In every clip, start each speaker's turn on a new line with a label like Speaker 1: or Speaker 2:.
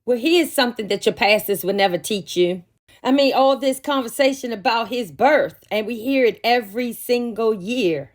Speaker 1: Well, here's something that your pastors would never teach you. I mean, all this conversation about his birth, and we hear it every single year.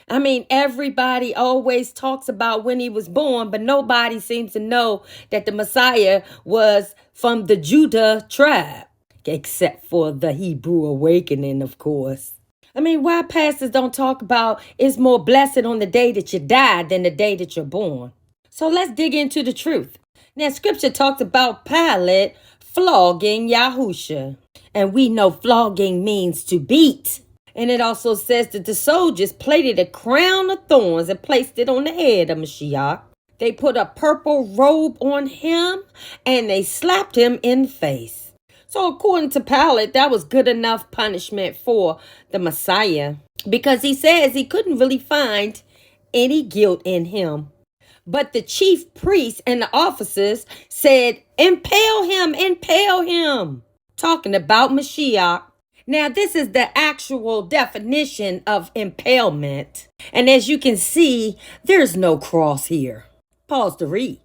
Speaker 1: I mean, everybody always talks about when he was born, but nobody seems to know that the Messiah was from the Judah tribe, except for the Hebrew awakening, of course. I mean, why pastors don't talk about it's more blessed on the day that you die than the day that you're born? So let's dig into the truth. Now, scripture talks about Pilate flogging Yahusha. And we know flogging means to beat. And it also says that the soldiers plaited a crown of thorns and placed it on the head of Mashiach. They put a purple robe on him and they slapped him in the face. So according to Pilate, that was good enough punishment for the Messiah, because he says he couldn't really find any guilt in him. But the chief priests and the officers said, impale him, talking about Mashiach. Now, this is the actual definition of impalement. And as you can see, there's no cross here. Pause to read.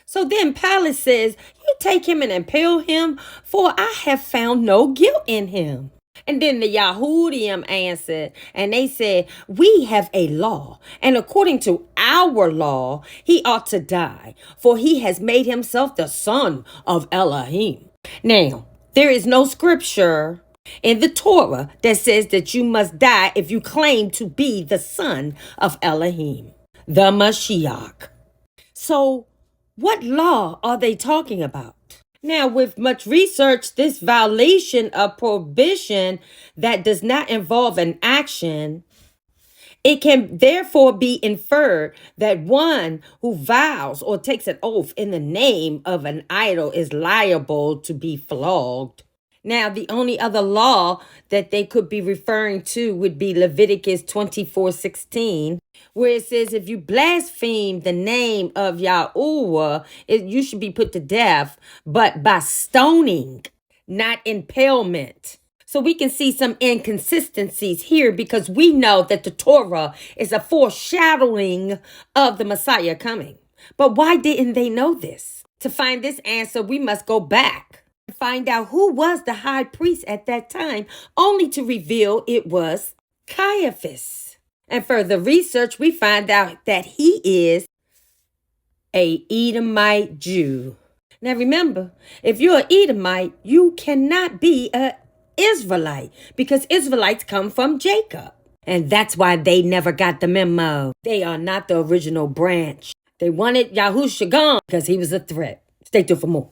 Speaker 1: So then Pilate says, you take him and impale him, for I have found no guilt in him. And then the Yahudim answered, and they said, we have a law, and according to our law, he ought to die, for he has made himself the son of Elohim. Now, there is no scripture in the Torah that says that you must die if you claim to be the son of Elohim, the Mashiach. So, what law are they talking about? Now, with much research, this violation of prohibition that does not involve an action, it can therefore be inferred that one who vows or takes an oath in the name of an idol is liable to be flogged. Now, the only other law that they could be referring to would be Leviticus 24:16, where it says if you blaspheme the name of Yahuwah, you should be put to death, but by stoning, not impalement. So we can see some inconsistencies here because we know that the Torah is a foreshadowing of the Messiah coming. But why didn't they know this? To find this answer, we must go back and find out who was the high priest at that time, only to reveal it was Caiaphas. And further research, we find out that he is a Edomite Jew. Now remember, if you're an Edomite, you cannot be an Israelite, because Israelites come from Jacob. And that's why they never got the memo. They are not the original branch. They wanted Yahusha gone because he was a threat. Stay tuned for more.